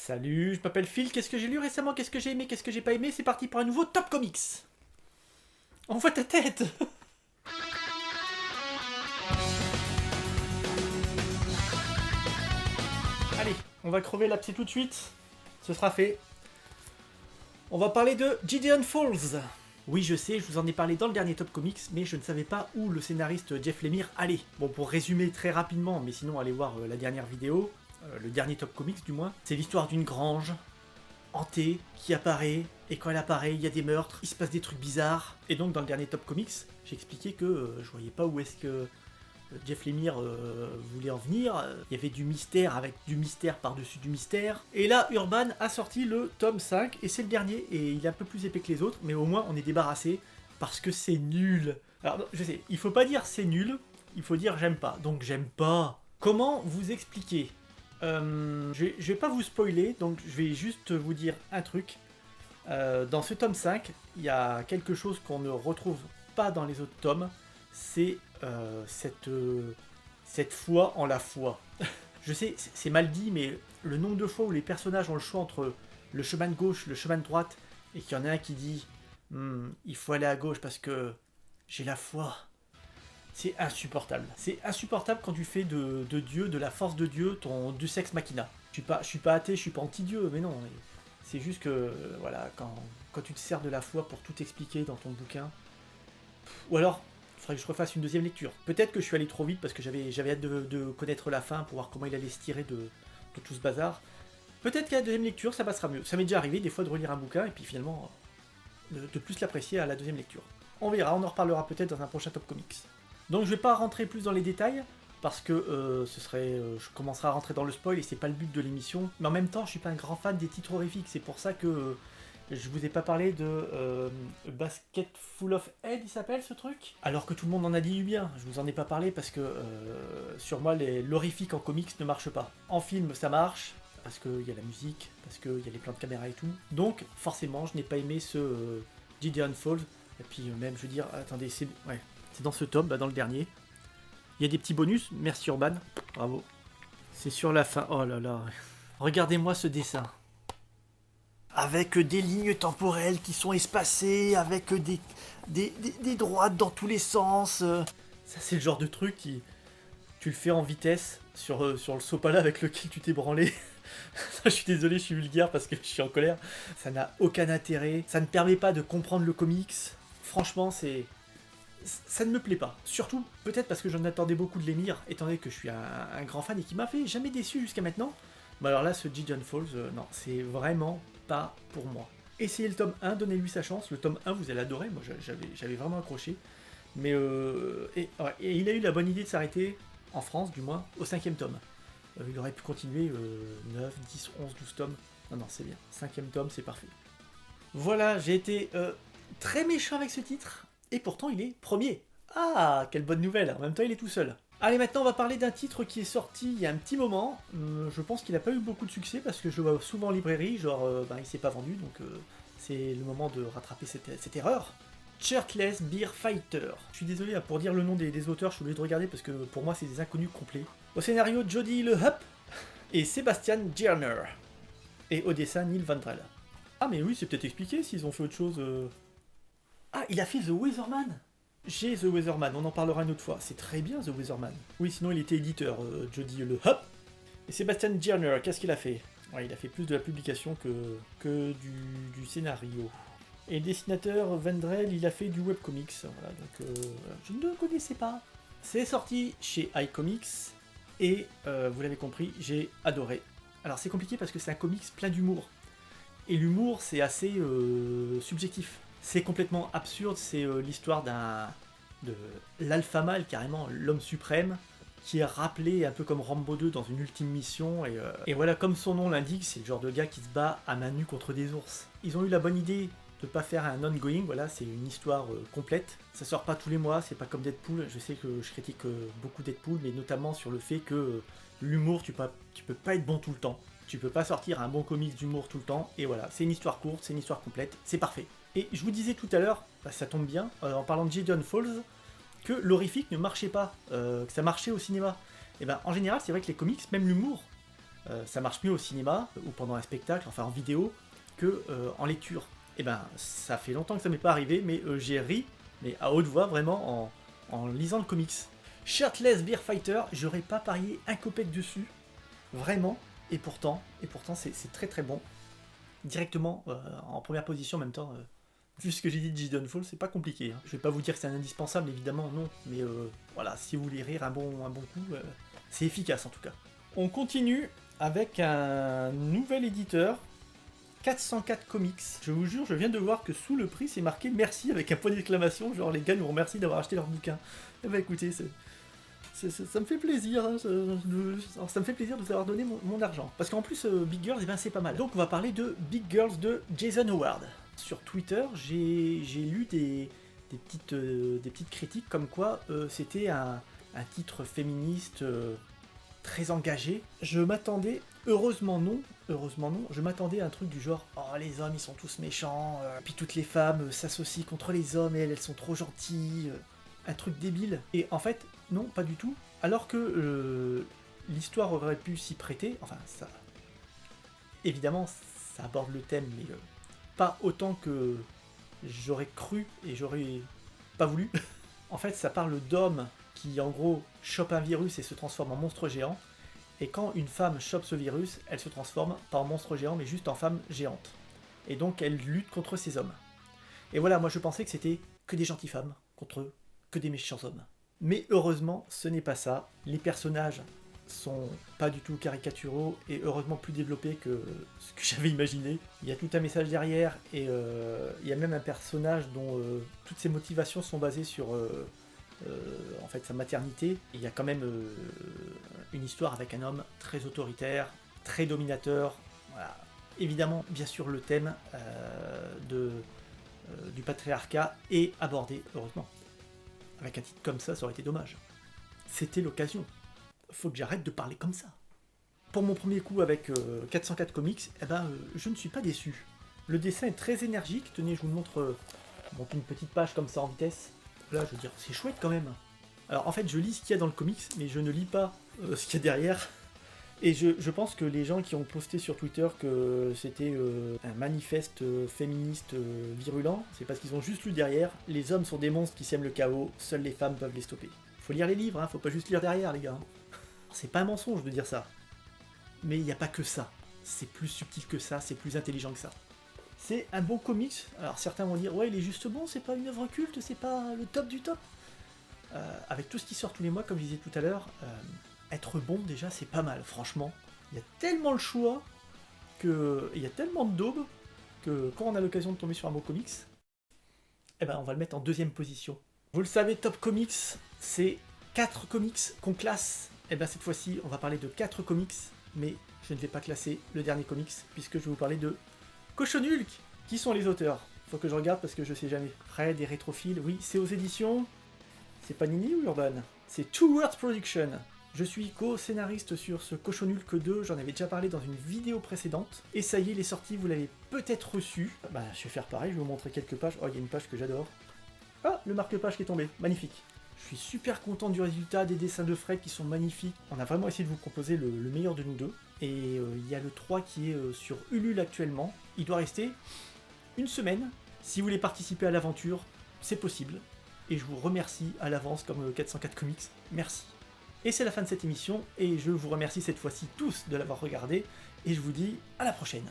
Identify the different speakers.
Speaker 1: Salut, je m'appelle Phil, qu'est-ce que j'ai lu récemment, qu'est-ce que j'ai aimé, qu'est-ce que j'ai pas aimé, c'est parti pour un nouveau Top Comics. On voit ta tête. Allez, on va crever l'abcès tout de suite, ce sera fait. On va parler de Gideon Falls. Oui, je sais, je vous en ai parlé dans le dernier Top Comics, mais je ne savais pas où le scénariste Jeff Lemire allait. Bon, pour résumer très rapidement, mais sinon allez voir la dernière vidéo, le dernier Top Comics du moins, c'est l'histoire d'une grange hantée qui apparaît, et quand elle apparaît, il y a des meurtres, il se passe des trucs bizarres. Et donc dans le dernier Top Comics, j'ai expliqué que je voyais pas où est-ce que Jeff Lemire voulait en venir. Il y avait du mystère avec du mystère par-dessus du mystère. Et là, Urban a sorti le tome 5, et c'est le dernier, et il est un peu plus épais que les autres, mais au moins on est débarrassé, parce que c'est nul. Alors, je sais, il faut pas dire c'est nul, il faut dire j'aime pas. Donc j'aime pas. Comment vous expliquer je vais pas vous spoiler, donc je vais juste vous dire un truc. Dans ce tome 5, il y a quelque chose qu'on ne retrouve pas dans les autres tomes, c'est cette foi en la foi. Je sais, c'est mal dit, mais le nombre de fois où les personnages ont le choix entre le chemin de gauche, le chemin de droite, et qu'il y en a un qui dit il faut aller à gauche parce que j'ai la foi. C'est insupportable. C'est insupportable quand tu fais de Dieu, de la force de Dieu, ton Deus Ex Machina. Je suis pas athée, je suis pas anti-Dieu, mais non. C'est juste que, voilà, quand tu te sers de la foi pour tout expliquer dans ton bouquin. Ou alors, il faudrait que je refasse une deuxième lecture. Peut-être que je suis allé trop vite parce que j'avais hâte de connaître la fin pour voir comment il allait se tirer de tout ce bazar. Peut-être qu'à la deuxième lecture, ça passera mieux. Ça m'est déjà arrivé des fois de relire un bouquin et puis finalement, de plus l'apprécier à la deuxième lecture. On verra, on en reparlera peut-être dans un prochain Top Comics. Donc je vais pas rentrer plus dans les détails, parce que je commencerai à rentrer dans le spoil et c'est pas le but de l'émission. Mais en même temps, je suis pas un grand fan des titres horrifiques, c'est pour ça que je vous ai pas parlé de Basket Full of Head, il s'appelle ce truc. Alors que tout le monde en a dit du bien, je vous en ai pas parlé parce que sur moi l'horrifique en comics ne marche pas. En film ça marche, parce qu'il y a la musique, parce qu'il y a les plans de caméra et tout. Donc forcément je n'ai pas aimé ce Gideon Falls. Et puis même je veux dire, attendez, c'est dans ce tome, dans le dernier. Il y a des petits bonus, merci Urban, bravo. C'est sur la fin, oh là là. Regardez-moi ce dessin. Avec des lignes temporelles qui sont espacées, avec des droites dans tous les sens. Ça c'est le genre de truc qui... Tu le fais en vitesse sur le sopala avec lequel tu t'es branlé. Je suis désolé, je suis vulgaire parce que je suis en colère. Ça n'a aucun intérêt, ça ne permet pas de comprendre le comics. Franchement, ça ne me plaît pas. Surtout, peut-être parce que j'en attendais beaucoup de Lemire, étant donné que je suis un grand fan et qui m'a fait jamais déçu jusqu'à maintenant. Mais alors là, ce Gideon Falls, non, c'est vraiment pas pour moi. Essayez le tome 1, donnez-lui sa chance. Le tome 1, vous allez adorer. Moi, j'avais vraiment accroché. Mais et il a eu la bonne idée de s'arrêter, en France du moins, au 5e tome. Il aurait pu continuer 9, 10, 11, 12 tomes. Non, non, c'est bien. 5e tome, c'est parfait. Voilà, j'ai été très méchant avec ce titre. Et pourtant, il est premier. Ah, quelle bonne nouvelle. En même temps, il est tout seul. Allez, maintenant, on va parler d'un titre qui est sorti il y a un petit moment. Je pense qu'il n'a pas eu beaucoup de succès parce que je le vois souvent en librairie. Genre, il s'est pas vendu, donc c'est le moment de rattraper cette erreur. Shirtless Beer Fighter. Je suis désolé, pour dire le nom des auteurs, je suis obligé de regarder parce que pour moi, c'est des inconnus complets. Au scénario, Jody Le Hupp et Sebastian Gierner. Et au dessin, Neil Vandrell. Ah, mais oui, c'est peut-être expliqué s'ils ont fait autre chose. Ah, il a fait The Weatherman. J'ai The Weatherman, on en parlera une autre fois. C'est très bien The Weatherman. Oui, sinon il était éditeur, Jody Le Hupp. Et Sebastian Gierner, qu'est-ce qu'il a fait? Ouais, il a fait plus de la publication que du scénario. Et dessinateur Vendrell, il a fait du webcomics. Voilà, donc je ne le connaissais pas. C'est sorti chez iComics. Et vous l'avez compris, j'ai adoré. Alors c'est compliqué parce que c'est un comics plein d'humour. Et l'humour, c'est assez subjectif. C'est complètement absurde, c'est l'histoire de l'alpha mâle, carrément, l'homme suprême, qui est rappelé un peu comme Rambo 2 dans une ultime mission, et voilà, comme son nom l'indique, c'est le genre de gars qui se bat à main nue contre des ours. Ils ont eu la bonne idée de pas faire un ongoing, voilà, c'est une histoire complète. Ça sort pas tous les mois, c'est pas comme Deadpool, je sais que je critique beaucoup Deadpool, mais notamment sur le fait que l'humour, tu peux pas être bon tout le temps. Tu peux pas sortir un bon comics d'humour tout le temps, et voilà, c'est une histoire courte, c'est une histoire complète, c'est parfait. Et je vous disais tout à l'heure, ça tombe bien, en parlant de Gideon Falls, que l'horrifique ne marchait pas, que ça marchait au cinéma. Et ben en général, c'est vrai que les comics, même l'humour, ça marche mieux au cinéma, ou pendant un spectacle, enfin en vidéo, que en lecture. Et ben, ça fait longtemps que ça m'est pas arrivé, mais j'ai ri, mais à haute voix, vraiment, en lisant le comics. Shirtless Beer Fighter, j'aurais pas parié un copec dessus, vraiment, et pourtant c'est très très bon. Directement, en première position en même temps, vu ce que j'ai dit de Jidon Fall, c'est pas compliqué. Hein. Je vais pas vous dire que c'est un indispensable, évidemment, non, mais voilà, si vous voulez rire un bon coup, c'est efficace en tout cas. On continue avec un nouvel éditeur, 404 Comics. Je vous jure, je viens de voir que sous le prix, c'est marqué merci avec un point d'exclamation, genre les gars nous remercient d'avoir acheté leur bouquin. Eh ben écoutez, ça me fait plaisir, hein, ça me fait plaisir de vous avoir donné mon argent. Parce qu'en plus, Big Girls, eh ben, c'est pas mal. Donc on va parler de Big Girls de Jason Howard. Sur Twitter, j'ai lu des petites critiques comme quoi c'était un titre féministe très engagé. Je m'attendais, heureusement non, je m'attendais à un truc du genre « Oh, les hommes, ils sont tous méchants, puis toutes les femmes s'associent contre les hommes, et elles sont trop gentilles, un truc débile. » Et en fait, non, pas du tout. Alors que l'histoire aurait pu s'y prêter, enfin, ça... Évidemment, ça aborde le thème, mais pas autant que j'aurais cru et j'aurais pas voulu. En fait, ça parle d'hommes qui, en gros, chopent un virus et se transforment en monstre géant. Et quand une femme chope ce virus, elle se transforme pas en monstre géant, mais juste en femme géante. Et donc, elle lutte contre ces hommes. Et voilà, moi je pensais que c'était que des gentilles femmes contre que des méchants hommes. Mais heureusement, ce n'est pas ça. Les personnages sont pas du tout caricaturaux et heureusement plus développés que ce que j'avais imaginé. Il y a tout un message derrière et il y a même un personnage dont toutes ses motivations sont basées sur en fait sa maternité. Il y a quand même une histoire avec un homme très autoritaire, très dominateur. Voilà. Évidemment, bien sûr, le thème du patriarcat est abordé, heureusement. Avec un titre comme ça aurait été dommage. C'était l'occasion. Faut que j'arrête de parler comme ça. Pour mon premier coup avec 404 Comics, eh ben, je ne suis pas déçu. Le dessin est très énergique. Tenez, je vous montre une petite page comme ça en vitesse. Là, je veux dire, c'est chouette quand même. Alors en fait, je lis ce qu'il y a dans le comics, mais je ne lis pas ce qu'il y a derrière. Et je pense que les gens qui ont posté sur Twitter que c'était un manifeste féministe virulent, c'est parce qu'ils ont juste lu derrière « Les hommes sont des monstres qui sèment le chaos, seules les femmes peuvent les stopper ». Faut lire les livres, hein, faut pas juste lire derrière les gars. C'est pas un mensonge de dire ça. Mais il n'y a pas que ça. C'est plus subtil que ça, c'est plus intelligent que ça. C'est un bon comics. Alors certains vont dire « Ouais, il est juste bon, c'est pas une œuvre culte, c'est pas le top du top ». Avec tout ce qui sort tous les mois, comme je disais tout à l'heure, être bon déjà c'est pas mal, franchement. Il y a tellement le choix, il y a tellement de daubes, que quand on a l'occasion de tomber sur un bon comics, eh ben on va le mettre en deuxième position. Vous le savez, Top Comics, c'est 4 comics qu'on classe. Et bien cette fois-ci, on va parler de 4 comics, mais je ne vais pas classer le dernier comics, puisque je vais vous parler de Cochon Hulk. Qui sont les auteurs? Faut que je regarde parce que je sais jamais. Fred et Rétrophiles, oui, c'est aux éditions. C'est Panini ou Urban? C'est Two Words Production. Je suis co-scénariste sur ce Cochon Hulk 2, j'en avais déjà parlé dans une vidéo précédente. Et ça y est, il est sorti, vous l'avez peut-être reçu. Bah, je vais faire pareil, je vais vous montrer quelques pages. Oh, il y a une page que j'adore. Ah, le marque-page qui est tombé, magnifique. Je suis super content du résultat, des dessins de Fred qui sont magnifiques. On a vraiment essayé de vous proposer le meilleur de nous deux. Et il y a le 3 qui est sur Ulule actuellement. Il doit rester une semaine. Si vous voulez participer à l'aventure, c'est possible. Et je vous remercie à l'avance comme 404 Comics. Merci. Et c'est la fin de cette émission, et je vous remercie cette fois-ci tous de l'avoir regardé, et je vous dis à la prochaine.